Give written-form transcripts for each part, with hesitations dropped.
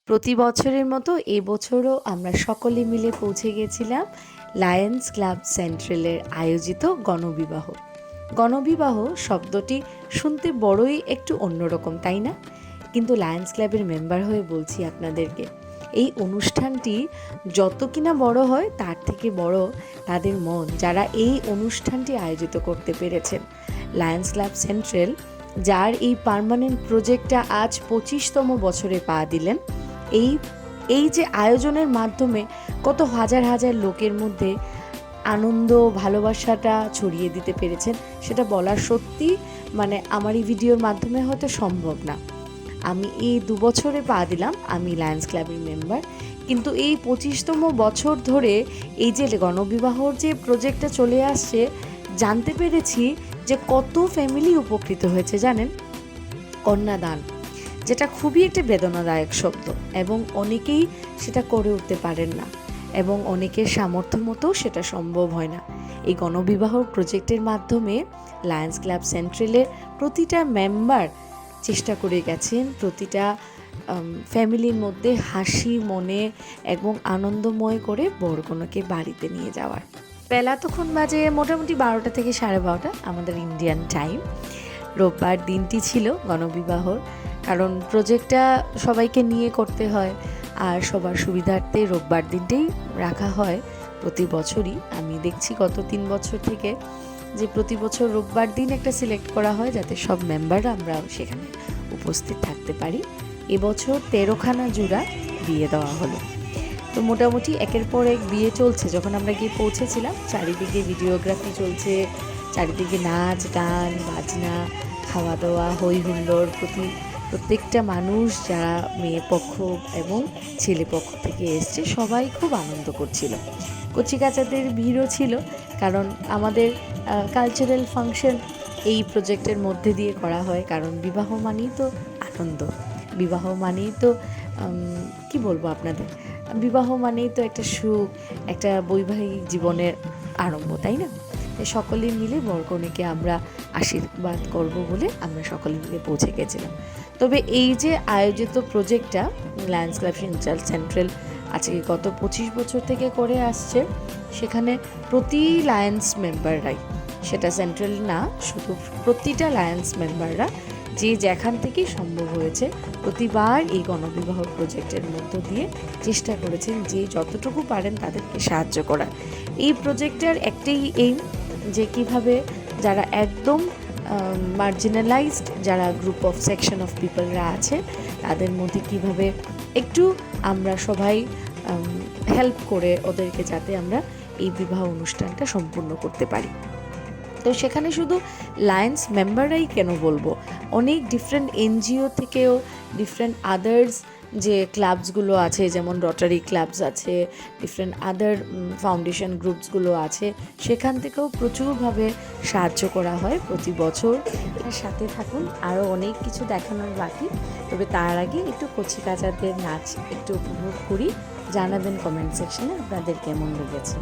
প্রতি বছরের মতো এবছরও আমরা সকলে মিলে পৌঁছে গেছিলাম লায়ন্স ক্লাব সেন্ট্রালের আয়োজিত গণবিবাহ। গণবিবাহ শব্দটি শুনতে বড়ই একটু অন্যরকম, তাই না? কিন্তু লায়ন্স ক্লাবের মেম্বার হয়ে বলছি আপনাদেরকে, এই অনুষ্ঠানটি যত কিনা বড় হয় তার থেকে বড় তাদের মন, যারা এই অনুষ্ঠানটি আয়োজিত করতে পেরেছেন। লায়ন্স ক্লাব সেন্ট্রাল, যার এই পার্মানেন্ট প্রজেক্টটা আজ 25তম বছরে পা দিলেন, এই যে আয়োজনের মাধ্যমে কত হাজার হাজার লোকের মধ্যে আনন্দ ভালোবাসাটা ছড়িয়ে দিতে পেরেছেন, সেটা বলার সত্যি আমার এই ভিডিওর মাধ্যমে হয়তো সম্ভব না। আমি এই 2 বছরে পা দিলাম, আমি লায়ন্স ক্লাবের মেম্বার, কিন্তু এই 25তম বছর ধরে এই যে গণবিবাহর যে প্রজেক্টটা চলে আসছে, জানতে পেরেছি যে কত ফ্যামিলি উপকৃত হয়েছে জানেন। কন্যাদান, যেটা খুবই একটা বেদনাদায়ক শব্দ, এবং অনেকেই সেটা করে উঠতে পারেন না, এবং অনেকের সামর্থ্য মতো সেটা সম্ভব হয় না। এই গণবিবাহ প্রজেক্টের মাধ্যমে লায়ন্স ক্লাব সেন্ট্রালের প্রতিটা মেম্বার চেষ্টা করে গেছেন প্রতিটা ফ্যামিলির মধ্যে হাসি মনে এবং আনন্দময় করে বরকনেকে বাড়িতে নিয়ে যাওয়ার। বেলা তখন বাজে মোটামুটি 12টা থেকে 12:30 আমাদের ইন্ডিয়ান টাইম। রোববার দিনটি ছিল গণবিবাহর, কারণ প্রজেক্টটা সবাইকে নিয়ে করতে হয়, আর সবার সুবিধার্থে রোববার দিনটাই রাখা হয় প্রতি বছরই। আমি দেখছি গত 3 বছর থেকে যে প্রতি বছর রোববার দিন একটা সিলেক্ট করা হয়, যাতে সব মেম্বাররা আমরা সেখানে উপস্থিত থাকতে পারি। এবছর 13খানা জোড়া বিয়ে দেওয়া হলো। তো মোটামুটি একের পর এক বিয়ে চলছে। যখন আমরা গিয়ে পৌঁছেছিলাম, চারিদিকে ভিডিওগ্রাফি চলছে, চারিদিকে নাচ গান বাজনা, খাওয়া দাওয়া, হই হুল্লোড়। প্রত্যেকটা মানুষ যারা মেয়ে পক্ষ এবং ছেলে পক্ষ থেকে এসছে, সবাই খুব আনন্দ করছিল। কচিকাচাদের ভিড়ও ছিল, কারণ আমাদের কালচারাল ফাংশন এই প্রজেক্টের মধ্যে দিয়ে করা হয়। কারণ বিবাহ মানেই তো আনন্দ, বিবাহ মানেই তো কি বলবো আপনাদের, বিবাহ মানেই তো একটা সুখ, একটা বৈবাহিক জীবনের আরম্ভ, তাই না? সকলে মিলে বরকনেকে আমরা আশীর্বাদ করব বলে আমরা সকলে মিলে পৌঁছে গেছিলাম। তবে এই যে আয়োজিত প্রজেক্টটা লায়ন্স ক্লাব সেন্ট্রাল আজকে গত 25 বছর থেকে করে আসছে, সেখানে প্রতি লায়ন্স মেম্বাররাই, সেটা সেন্ট্রাল না, শুধু প্রতিটা লায়ন্স মেম্বাররা যে যেখান থেকেই সম্ভব হয়েছে প্রতিবার এই গণবিবাহ প্রজেক্টের মধ্য দিয়ে চেষ্টা করেছেন যে যতটুকু পারেন তাদেরকে সাহায্য করার। এই প্রজেক্টের একটাই এইম, যে কিভাবে যারা একদম মার্জিনালাইজড, যারা গ্রুপ অফ সেকশন অফ পিপলরা আছে, তাদের মধ্যে কিভাবে একটু আমরা সবাই হেল্প করে ওদেরকে, যাতে আমরা এই বিবাহ অনুষ্ঠানটা সম্পূর্ণ করতে পারি। তো সেখানে শুধু লায়ন্স মেম্বাররাই কেন বলবো, অনেক ডিফারেন্ট এনজিও থেকেও, ডিফারেন্ট আদার্স যে ক্লাবসগুলো আছে, যেমন রটারি ক্লাবস আছে, ডিফারেন্ট আদার ফাউন্ডেশন গ্রুপসগুলো আছে, সেখান থেকেও প্রচুরভাবে সাহায্য করা হয় প্রতি বছর। সাথে থাকুন, আরও অনেক কিছু দেখানোর বাকি। তবে তার আগে একটু কচিকাচাদের নাচ একটু উপভোগ করি। জানাবেন কমেন্ট সেকশনে আপনাদের কেমন লেগেছে।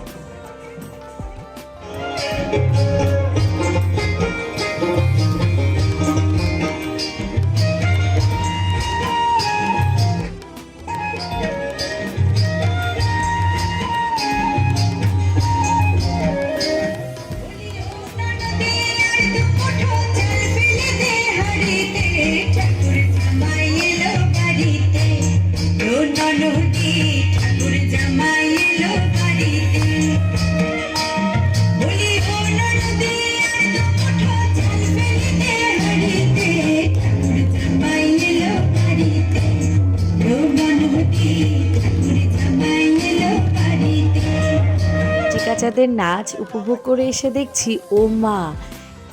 বাচ্চাদের নাচ উপভোগ করে এসে দেখছি, ও মা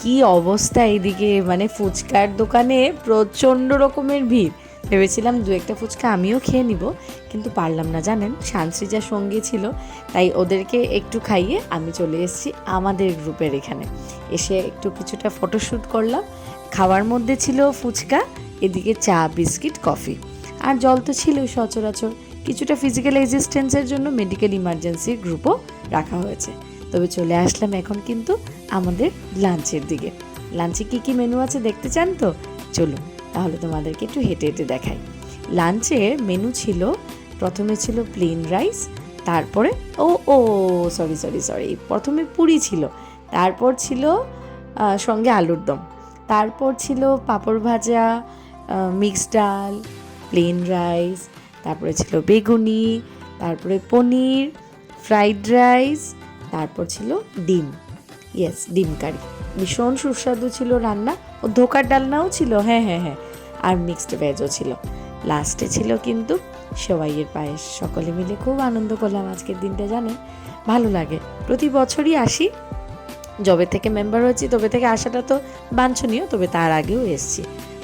কি অবস্থা এইদিকে, ফুচকার দোকানে প্রচণ্ড রকমের ভিড়। ভেবেছিলাম 2-1টা ফুচকা আমিও খেয়ে নিব, কিন্তু পারলাম না জানেন, সানসৃজার সঙ্গে ছিল, তাই ওদেরকে একটু খাইয়ে আমি চলে এসেছি আমাদের গ্রুপের এখানে। এসে একটু কিছুটা ফটোশ্যুট করলাম। খাওয়ার মধ্যে ছিল ফুচকা, এদিকে চা বিস্কিট কফি, আর জল তো ছিলই সচরাচর। কিছুটা ফিজিক্যাল এক্সিস্টেন্সের জন্য মেডিকেল ইমার্জেন্সি গ্রুপও রাখা হয়েছে। তবে চলে আসলাম এখন কিন্তু আমাদের লাঞ্চের দিকে। লাঞ্চে কী কী মেনু আছে দেখতে চান তো? চলুন তাহলে তোমাদেরকে একটু হেঁটে হেঁটে দেখাই। লাঞ্চের মেনু ছিল, প্রথমে ছিল প্লেন রাইস, তারপরে সরি প্রথমে পুরি ছিল, তারপর ছিল সঙ্গে আলুর দম, তারপর ছিল পাঁপড় ভাজা, মিক্সড ডাল, প্লেন রাইস, তারপরে ছিল বেগুনি, তারপরে পনির, ফ্রাইড রাইস, তারপর ছিল ডিম, ডিম কারি। ভীষণ সুস্বাদু ছিল রান্না। ও ধোকার ডালনাও ছিল, হ্যাঁ, আর মিক্সড ভেজও ছিল। লাস্টে ছিল কিন্তু সেওয়াইয়ের পায়েস। সকলে মিলে খুব আনন্দ করলাম আজকের দিনটা, জানেন ভালো লাগে। প্রতি বছরই আসি, যবে থেকে মেম্বার হয়েছি তবে থেকে আসাটা তো বাঞ্ছনীয়, তবে তার আগেও এসছি।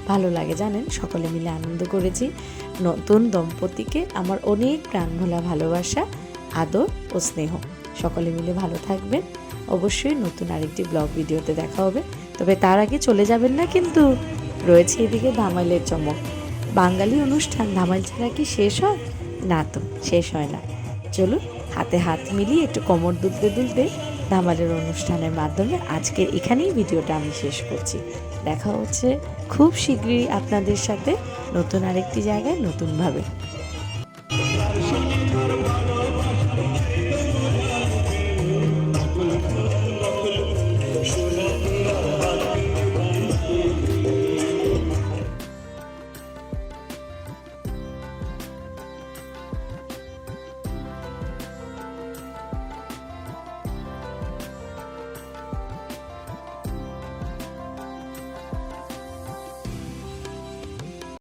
ভালো লাগে জানেন, সকলে মিলে আনন্দ করেছি। নতুন দম্পতিকে আমার অনেক প্রাণভোলা ভালোবাসা, আদর ও স্নেহ। সকলে মিলে ভালো থাকবেন। অবশ্যই নতুন আরেকটি ব্লগ ভিডিওতে দেখা হবে, তবে তার আগে চলে যাবেন না কিন্তু, রয়েছে এদিকে ধামাইলের চমক। বাঙালি অনুষ্ঠান ধামাইল ছাড়া কি শেষ হয়? না তো, শেষ হয় না। চলুন হাতে হাত মিলিয়ে একটু কোমর দুলতে দুলতে ধামাইলের অনুষ্ঠানের মাধ্যমে আজকে এখানেই ভিডিওটা আমি শেষ করছি। দেখা হচ্ছে খুব শীঘ্রই আপনাদের সাথে নতুন আরেকটি জায়গায় নতুনভাবে।